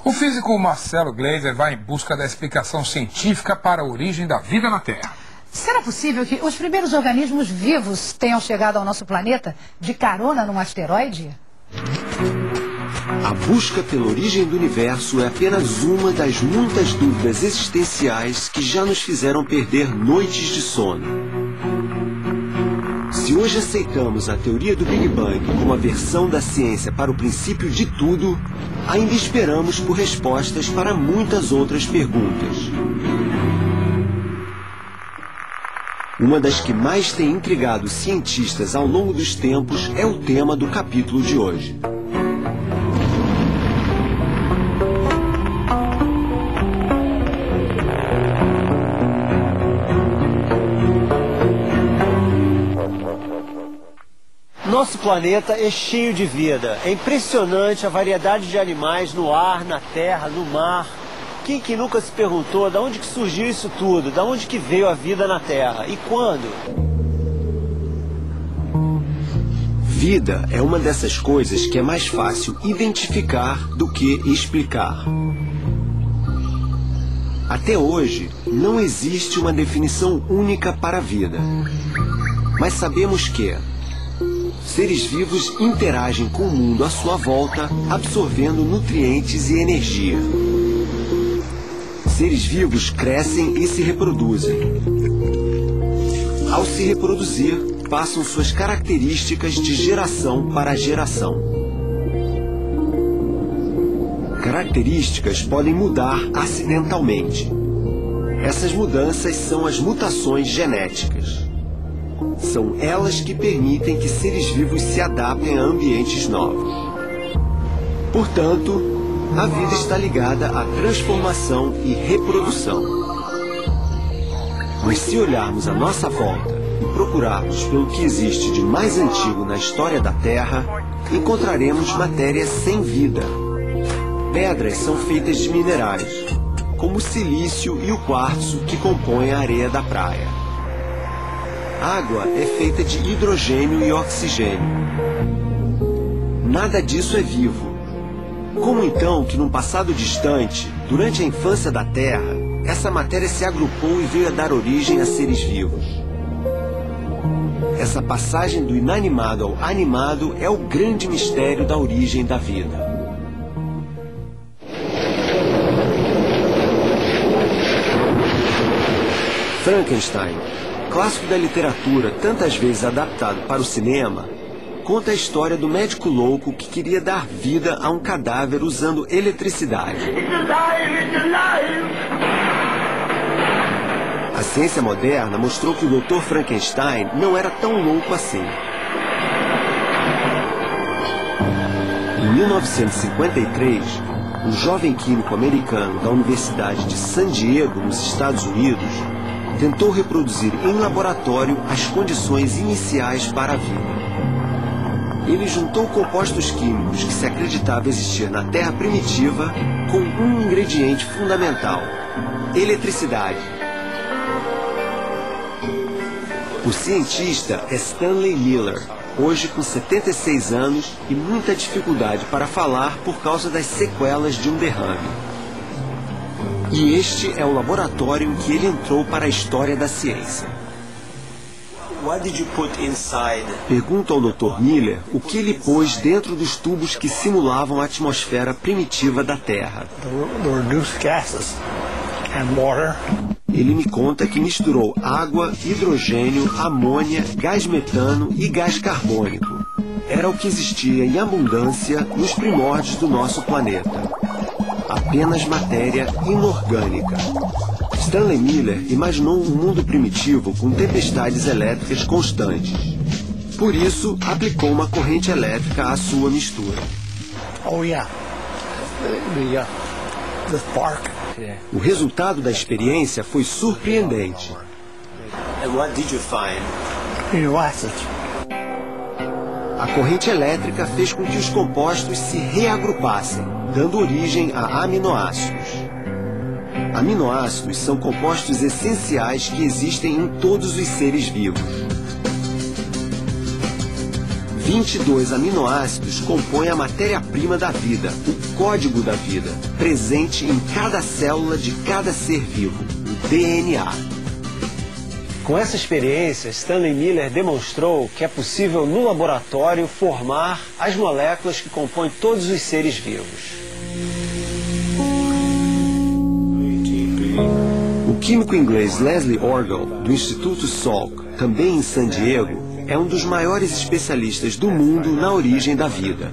O físico Marcelo Gleiser vai em busca da explicação científica para a origem da vida na Terra. Será possível que os primeiros organismos vivos tenham chegado ao nosso planeta de carona num asteroide? A busca pela origem do universo é apenas uma das muitas dúvidas existenciais que já nos fizeram perder noites de sono. Se hoje aceitamos a teoria do Big Bang como a versão da ciência para o princípio de tudo, ainda esperamos por respostas para muitas outras perguntas. Uma das que mais tem intrigado cientistas ao longo dos tempos é o tema do capítulo de hoje. Nosso planeta é cheio de vida. É impressionante a variedade de animais no ar, na terra, no mar. Quem que nunca se perguntou de onde que surgiu isso tudo? De onde que veio a vida na Terra? E quando? Vida é uma dessas coisas que é mais fácil identificar do que explicar. Até hoje, não existe uma definição única para a vida. Mas sabemos que seres vivos interagem com o mundo à sua volta, absorvendo nutrientes e energia. Seres vivos crescem e se reproduzem. Ao se reproduzir, passam suas características de geração para geração. Características podem mudar acidentalmente. Essas mudanças são as mutações genéticas. São elas que permitem que seres vivos se adaptem a ambientes novos. Portanto, a vida está ligada à transformação e reprodução. Mas se olharmos à nossa volta e procurarmos pelo que existe de mais antigo na história da Terra, encontraremos matéria sem vida. Pedras são feitas de minerais, como o silício e o quartzo que compõem a areia da praia. Água é feita de hidrogênio e oxigênio. Nada disso é vivo. Como então que num passado distante, durante a infância da Terra, essa matéria se agrupou e veio a dar origem a seres vivos? Essa passagem do inanimado ao animado é o grande mistério da origem da vida. Frankenstein, clássico da literatura tantas vezes adaptado para o cinema, conta a história do médico louco que queria dar vida a um cadáver usando eletricidade. A ciência moderna mostrou que o Dr. Frankenstein não era tão louco assim. Em 1953, um jovem químico americano da Universidade de San Diego, nos Estados Unidos, tentou reproduzir em laboratório as condições iniciais para a vida. Ele juntou compostos químicos que se acreditava existir na Terra primitiva com um ingrediente fundamental: eletricidade. O cientista é Stanley Miller, hoje com 76 anos e muita dificuldade para falar por causa das sequelas de um derrame. E este é o laboratório em que ele entrou para a história da ciência. What did you put inside? Pergunta ao Dr. Miller o que ele pôs dentro dos tubos que simulavam a atmosfera primitiva da Terra. The reduced gases and water. Ele me conta que misturou água, hidrogênio, amônia, gás metano e gás carbônico. Era o que existia em abundância nos primórdios do nosso planeta. Apenas matéria inorgânica. Stanley Miller imaginou um mundo primitivo com tempestades elétricas constantes. Por isso, aplicou uma corrente elétrica à sua mistura. Oh yeah, the spark. O resultado da experiência foi surpreendente. And what did you find? Acid. A corrente elétrica fez com que os compostos se reagrupassem, dando origem a aminoácidos. Aminoácidos são compostos essenciais que existem em todos os seres vivos. 22 aminoácidos compõem a matéria-prima da vida, o código da vida, presente em cada célula de cada ser vivo, o DNA. Com essa experiência, Stanley Miller demonstrou que é possível no laboratório formar as moléculas que compõem todos os seres vivos. O químico inglês Leslie Orgel, do Instituto Salk, também em San Diego, é um dos maiores especialistas do mundo na origem da vida.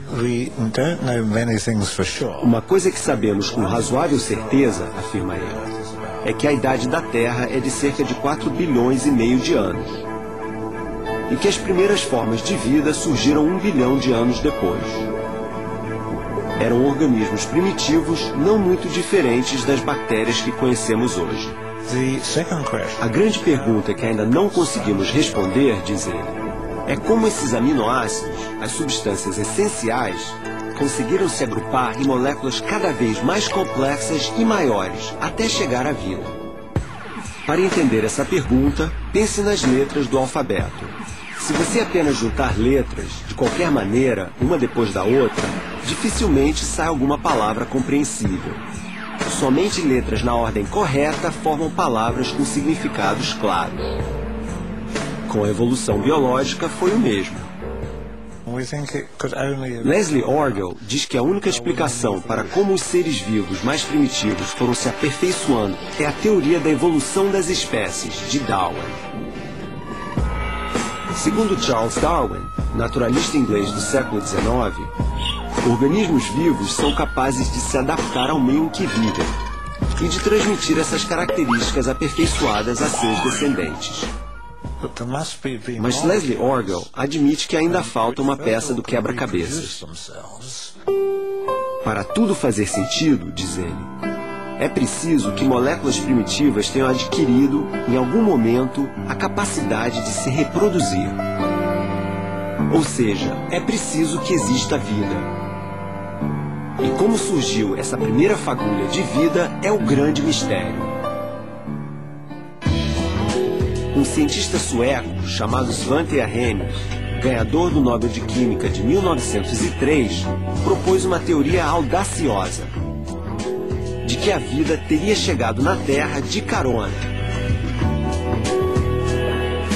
Uma coisa que sabemos com razoável certeza, afirma ele, é que a idade da Terra é de cerca de 4,5 bilhões de anos. E que as primeiras formas de vida surgiram 1 bilhão de anos depois. Eram organismos primitivos não muito diferentes das bactérias que conhecemos hoje. A grande pergunta que ainda não conseguimos responder, diz ele, é como esses aminoácidos, as substâncias essenciais, conseguiram se agrupar em moléculas cada vez mais complexas e maiores, até chegar à vida. Para entender essa pergunta, pense nas letras do alfabeto. Se você apenas juntar letras, de qualquer maneira, uma depois da outra, dificilmente sai alguma palavra compreensível. Somente letras na ordem correta formam palavras com significados claros. Com a evolução biológica foi o mesmo. Leslie Orgel diz que a única explicação para como os seres vivos mais primitivos foram se aperfeiçoando é a teoria da evolução das espécies, de Darwin. Segundo Charles Darwin, naturalista inglês do século XIX, organismos vivos são capazes de se adaptar ao meio em que vivem e de transmitir essas características aperfeiçoadas a seus descendentes. Mas Leslie Orgel admite que ainda falta uma peça do quebra-cabeças. Para tudo fazer sentido, diz ele, é preciso que moléculas primitivas tenham adquirido, em algum momento, a capacidade de se reproduzir. Ou seja, é preciso que exista vida. E como surgiu essa primeira fagulha de vida é o grande mistério. Um cientista sueco chamado Svante Arrhenius, ganhador do Nobel de Química de 1903, propôs uma teoria audaciosa de que a vida teria chegado na Terra de carona.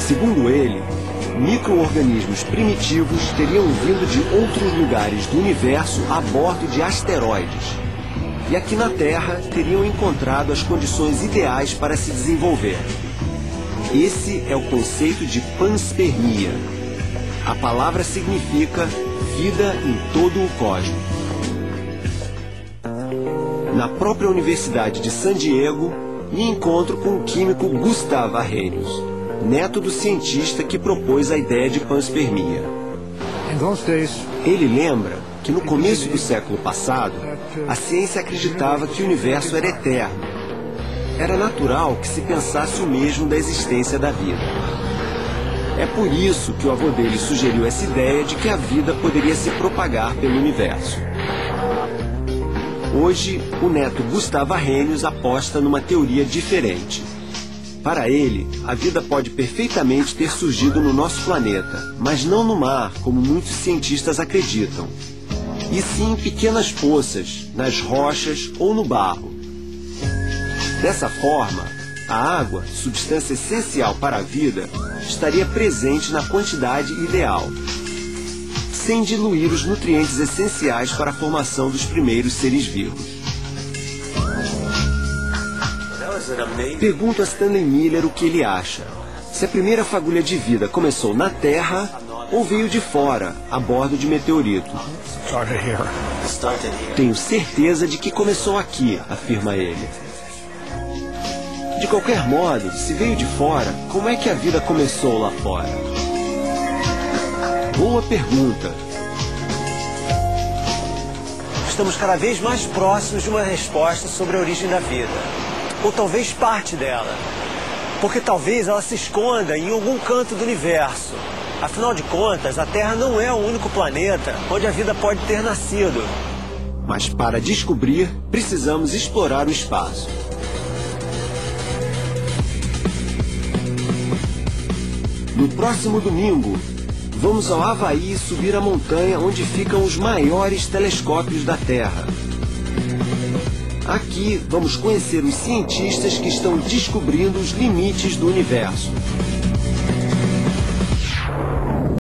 Segundo ele, micro-organismos primitivos teriam vindo de outros lugares do universo a bordo de asteroides e aqui na Terra teriam encontrado as condições ideais para se desenvolver. Esse é o conceito de panspermia. A palavra significa vida em todo o cosmos. Na própria Universidade de San Diego, me encontro com o químico Gustav Arrhenius, neto do cientista que propôs a ideia de panspermia. Ele lembra que no começo do século passado, a ciência acreditava que o universo era eterno. Era natural que se pensasse o mesmo da existência da vida. É por isso que o avô dele sugeriu essa ideia de que a vida poderia se propagar pelo universo. Hoje, o neto Gustav Arrhenius aposta numa teoria diferente. Para ele, a vida pode perfeitamente ter surgido no nosso planeta, mas não no mar, como muitos cientistas acreditam, e sim em pequenas poças, nas rochas ou no barro. Dessa forma, a água, substância essencial para a vida, estaria presente na quantidade ideal, sem diluir os nutrientes essenciais para a formação dos primeiros seres vivos. Pergunto a Stanley Miller o que ele acha. Se a primeira fagulha de vida começou na Terra ou veio de fora, a bordo de meteorito. Tenho certeza de que começou aqui, afirma ele. De qualquer modo, se veio de fora, como é que a vida começou lá fora? Boa pergunta. Estamos cada vez mais próximos de uma resposta sobre a origem da vida. Ou talvez parte dela. Porque talvez ela se esconda em algum canto do universo. Afinal de contas, a Terra não é o único planeta onde a vida pode ter nascido. Mas para descobrir, precisamos explorar o espaço. No próximo domingo, Vamos ao Havaí subir a montanha onde ficam os maiores telescópios da Terra. Aqui vamos conhecer os cientistas que estão descobrindo os limites do universo.